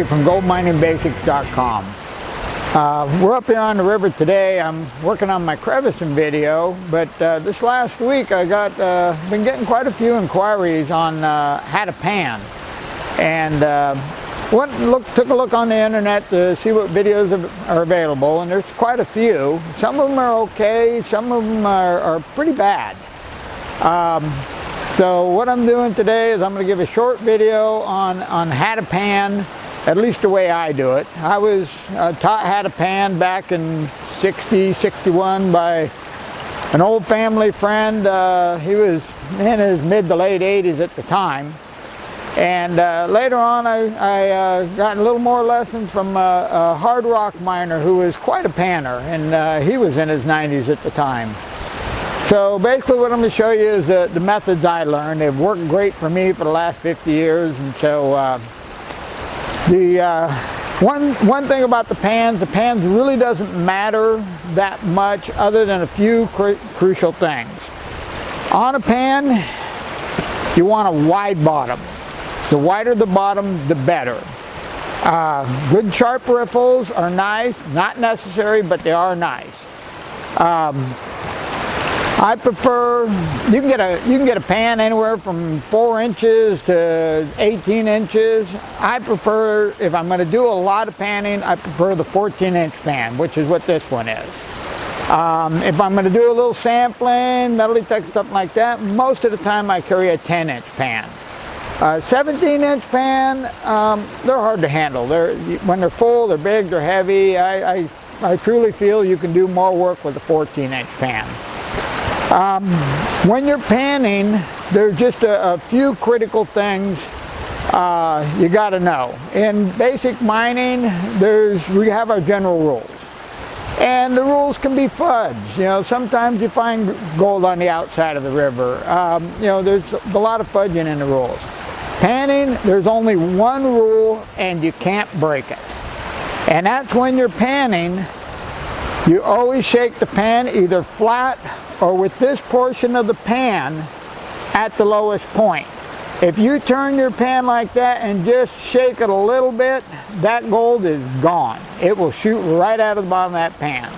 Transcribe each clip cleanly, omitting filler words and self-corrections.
From goldminingbasics.com. We're up here on the river today. I'm working on my crevicing video, but this last week I been getting quite a few inquiries on how to pan, and took a look on the internet to see what videos are available, and there's quite a few. Some of them are okay, some of them are pretty bad. So what I'm doing today is I'm going to give a short video on how to pan, at least the way I do it. I was taught how to pan back in '61 by an old family friend. He was in his mid to late 80s at the time. And later on I got a little more lessons from a hard rock miner who was quite a panner, and he was in his 90s at the time. So basically what I'm going to show you is the methods I learned. They've worked great for me for the last 50 years, and so one thing about the pans really doesn't matter that much other than a few crucial things. On a pan, you want a wide bottom. The wider the bottom, the better. Good sharp riffles are nice, not necessary, but they are nice. I prefer, you can get a pan anywhere from 4 inches to 18 inches. I prefer, if I'm going to do a lot of panning, I prefer the 14-inch pan, which is what this one is. If I'm going to do a little sampling, metal detect, stuff like that, most of the time I carry a 10-inch pan. 17-inch pan, they're hard to handle. When they're full, they're big, they're heavy. I truly feel you can do more work with a 14-inch pan. When you're panning, there's just a few critical things you got to know. In basic mining, we have our general rules, and the rules can be fudged. You know, sometimes you find gold on the outside of the river. You know, there's a lot of fudging in the rules. Panning, there's only one rule, and you can't break it. And that's when you're panning, you always shake the pan either flat or with this portion of the pan at the lowest point. If you turn your pan like that and just shake it a little bit, that gold is gone. It will shoot right out of the bottom of that pan.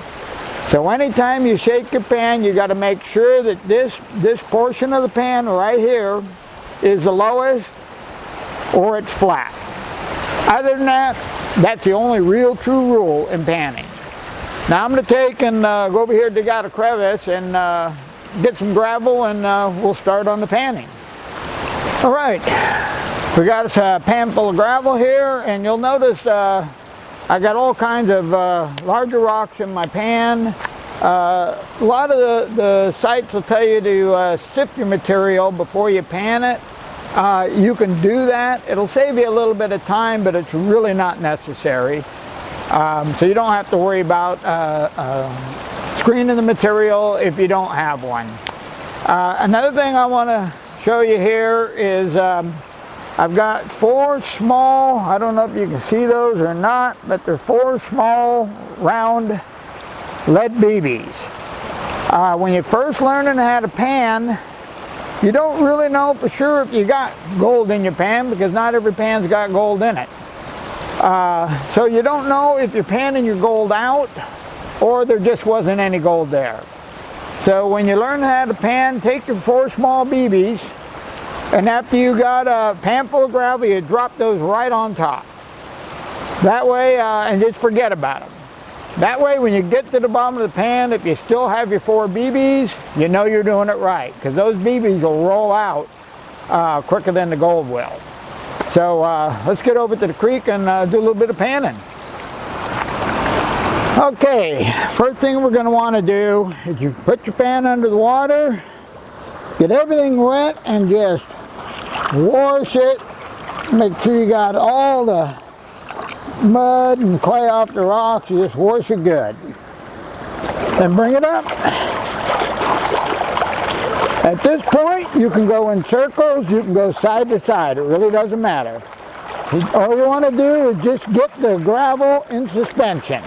So anytime you shake your pan, you got to make sure that this portion of the pan right here is the lowest, or it's flat. Other than that, that's the only real true rule in panning. Now I'm going to take and go over here, dig out a crevice and get some gravel, and we'll start on the panning. All right, we got a pan full of gravel here, and you'll notice I got all kinds of larger rocks in my pan. A lot of the sites will tell you to sift your material before you pan it. You can do that. It'll save you a little bit of time, but it's really not necessary. So you don't have to worry about screening the material if you don't have one. Another thing I want to show you here is I've got 4 small, I don't know if you can see those or not, but they're 4 small round lead BBs. When you're first learning how to pan, you don't really know for sure if you got gold in your pan, because not every pan's got gold in it. So you don't know if you're panning your gold out or there just wasn't any gold there. So when you learn how to pan, take your 4 small BBs, and after you got a pan full of gravel, you drop those right on top. That way, and just forget about them. That way when you get to the bottom of the pan, if you still have your 4 BBs, you know you're doing it right, because those BBs will roll out quicker than the gold will. So let's get over to the creek and do a little bit of panning. Okay, first thing we're going to want to do is you put your pan under the water, get everything wet, and just wash it. Make sure you got all the mud and clay off the rocks. You just wash it good. Then bring it up At this point, you can go in circles, you can go side to side. It really doesn't matter. All you want to do is just get the gravel in suspension.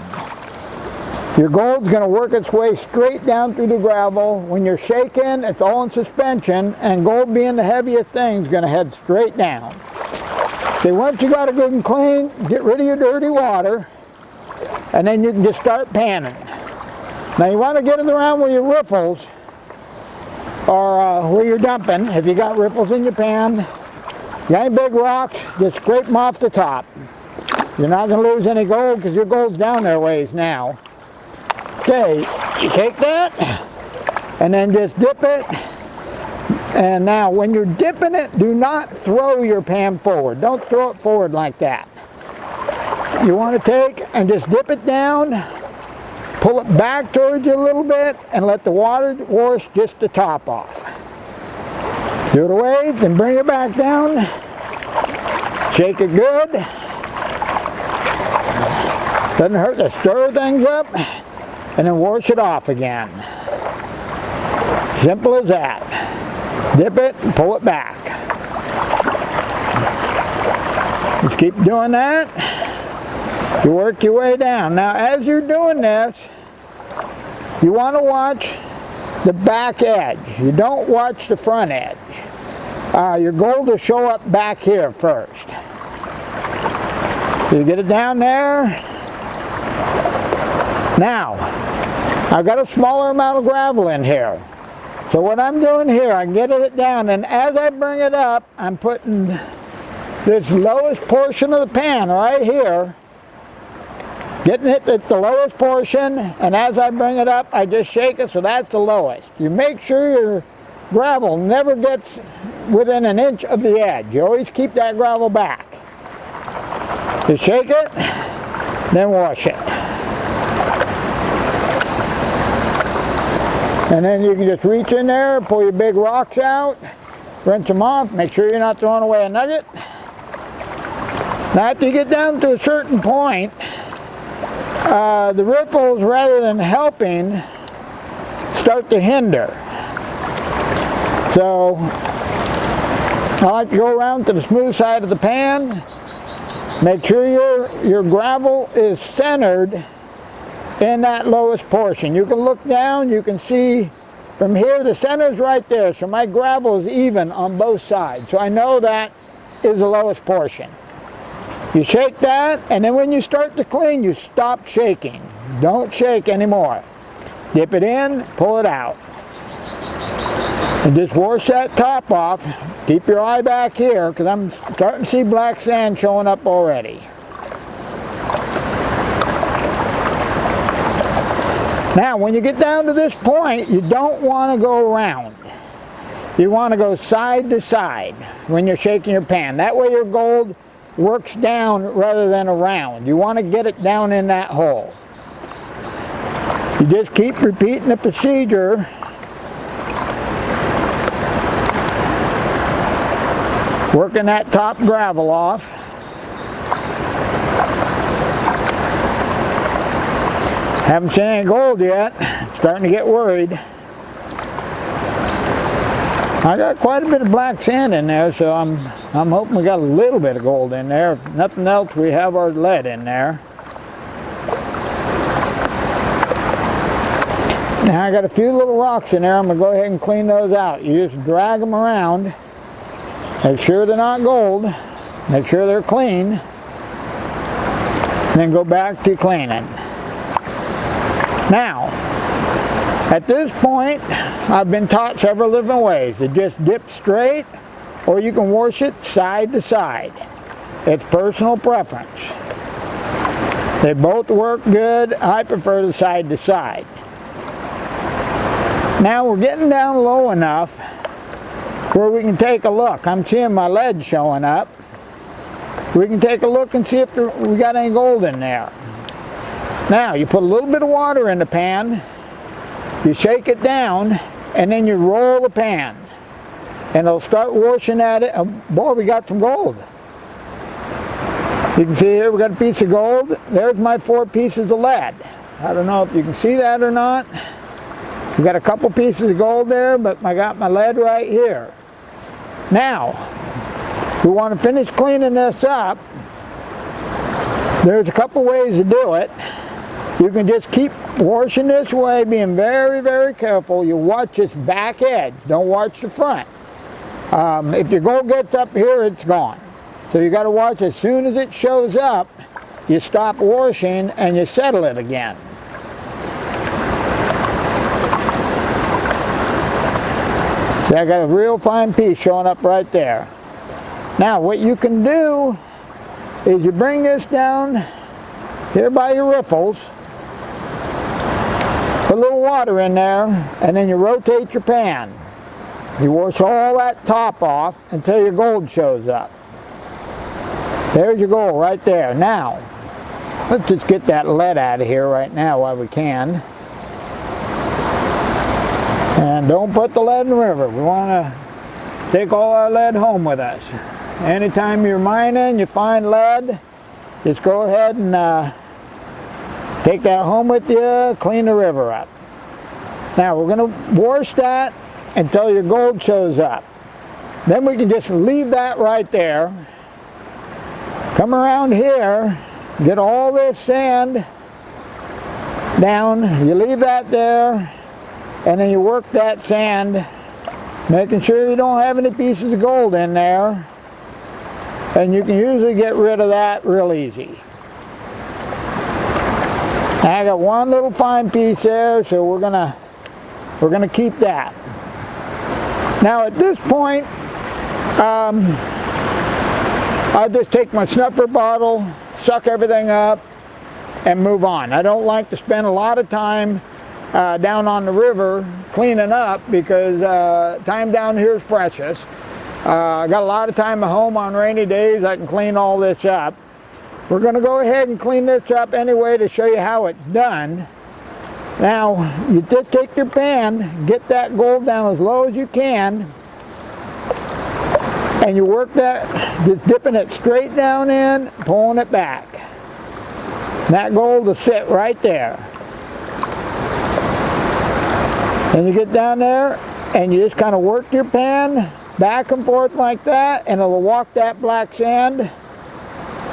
Your gold's going to work its way straight down through the gravel. When you're shaking, it's all in suspension, and gold being the heaviest thing is going to head straight down. So once you got it good and clean, get rid of your dirty water, and then you can just start panning. Now you want to get it around where your riffles, or where you're dumping. If you got riffles in your pan, you got any big rocks, just scrape them off the top. You're not going to lose any gold because your gold's down there ways now. Okay, you take that and then just dip it. And now when you're dipping it, do not throw your pan forward. Don't throw it forward like that. You want to take and just dip it down, pull it back towards you a little bit, and let the water wash just the top off. Do it away, then bring it back down. Shake it good. Doesn't hurt to stir things up, and then wash it off again. Simple as that. Dip it and pull it back. Just keep doing that. You work your way down. Now as you're doing this, you want to watch the back edge. You don't watch the front edge. Your gold will show up back here first. So you get it down there. Now, I've got a smaller amount of gravel in here. So what I'm doing here, I'm getting it down, and as I bring it up, I'm putting this lowest portion of the pan right here, getting it at the lowest portion, and as I bring it up, I just shake it, so that's the lowest. You make sure your gravel never gets within an inch of the edge. You always keep that gravel back. Just shake it, then wash it. And then you can just reach in there, pull your big rocks out, rinse them off, make sure you're not throwing away a nugget. Now after you get down to a certain point, the riffles, rather than helping, start to hinder. So I like to go around to the smooth side of the pan, make sure your gravel is centered in that lowest portion. You can look down, you can see from here the center's right there, so my gravel is even on both sides. So I know that is the lowest portion. You shake that, and then when you start to clean, you stop shaking. Don't shake anymore. Dip it in, pull it out. And just wash that top off. Keep your eye back here, because I'm starting to see black sand showing up already. Now, when you get down to this point, you don't want to go around. You want to go side to side when you're shaking your pan. That way your gold works down rather than around. You want to get it down in that hole. You just keep repeating the procedure. Working that top gravel off. Haven't seen any gold yet. Starting to get worried. I got quite a bit of black sand in there, so I'm hoping we got a little bit of gold in there. If nothing else, we have our lead in there. Now I got a few little rocks in there. I'm going to go ahead and clean those out. You just drag them around. Make sure they're not gold. Make sure they're clean. And then go back to cleaning. Now, at this point, I've been taught several different ways. To just dip straight, or you can wash it side to side. It's personal preference. They both work good. I prefer the side to side. Now we're getting down low enough where we can take a look. I'm seeing my lead showing up. We can take a look and see if we got any gold in there. Now, you put a little bit of water in the pan, you shake it down, and then you roll the pan. And it'll start washing at it. Oh, boy, we got some gold. You can see here we got a piece of gold. There's my 4 pieces of lead. I don't know if you can see that or not. We got a couple pieces of gold there, but I got my lead right here. Now, we want to finish cleaning this up. There's a couple ways to do it. You can just keep washing this way, being very, very careful. You watch this back edge, don't watch the front. If your gold gets up here, it's gone. So you got to watch as soon as it shows up, you stop washing and you settle it again. See, I got a real fine piece showing up right there. Now what you can do is you bring this down here by your riffles, put a little water in there, and then you rotate your pan. You wash all that top off until your gold shows up. There's your gold right there. Now, let's just get that lead out of here right now while we can. And don't put the lead in the river. We want to take all our lead home with us. Anytime you're mining, you find lead, just go ahead and take that home with you, clean the river up. Now we're going to wash that until your gold shows up. Then we can just leave that right there. Come around here, get all this sand down, you leave that there, and then you work that sand, making sure you don't have any pieces of gold in there, and you can usually get rid of that real easy. I got one little fine piece there, so we're gonna keep that. Now at this point, I just take my snuffer bottle, suck everything up, and move on. I don't like to spend a lot of time down on the river cleaning up because time down here is precious. I got a lot of time at home on rainy days. I can clean all this up. We're going to go ahead and clean this up anyway to show you how it's done. Now, you just take your pan, get that gold down as low as you can, and you work that, just dipping it straight down in, pulling it back. That gold will sit right there. And you get down there, and you just kind of work your pan back and forth like that, and it'll walk that black sand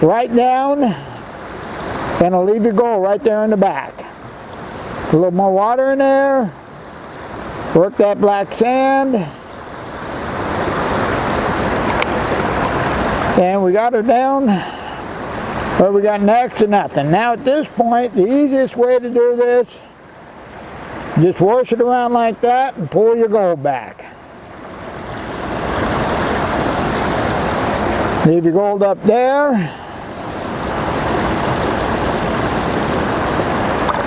right down, and it'll leave your gold right there in the back. A little more water in there, work that black sand, and we got her down where we got next to nothing. Now at this point, the easiest way to do this, just wash it around like that and pull your gold back. Leave your gold up there.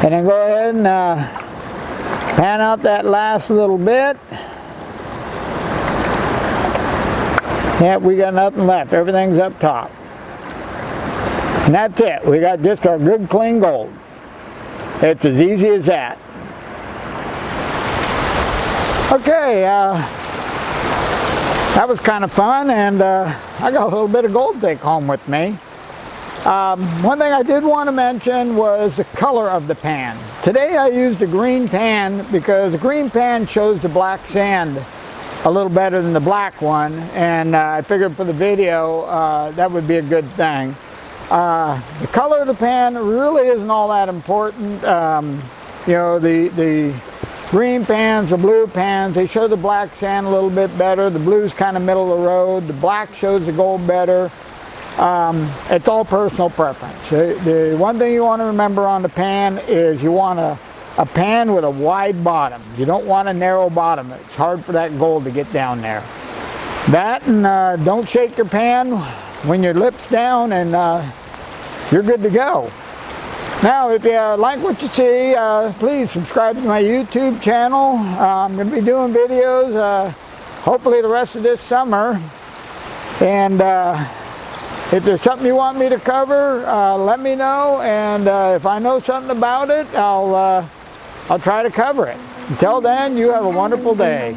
And then go ahead and pan out that last little bit. Yep, we got nothing left. Everything's up top. And that's it. We got just our good clean gold. It's as easy as that. Okay, that was kind of fun, and I got a little bit of gold to take home with me. One thing I did want to mention was the color of the pan. Today I used a green pan because the green pan shows the black sand a little better than the black one, and I figured for the video that would be a good thing. The color of the pan really isn't all that important. You know, the green pans, the blue pans, they show the black sand a little bit better. The blue's kind of middle of the road. The black shows the gold better. It's all personal preference. The one thing you want to remember on the pan is you want a pan with a wide bottom. You don't want a narrow bottom. It's hard for that gold to get down there. That, and don't shake your pan when your lip's down, and you're good to go. Now, if you like what you see, please subscribe to my YouTube channel. I'm going to be doing videos hopefully the rest of this summer. And if there's something you want me to cover, let me know. And if I know something about it, I'll try to cover it. Until then, you have a wonderful day.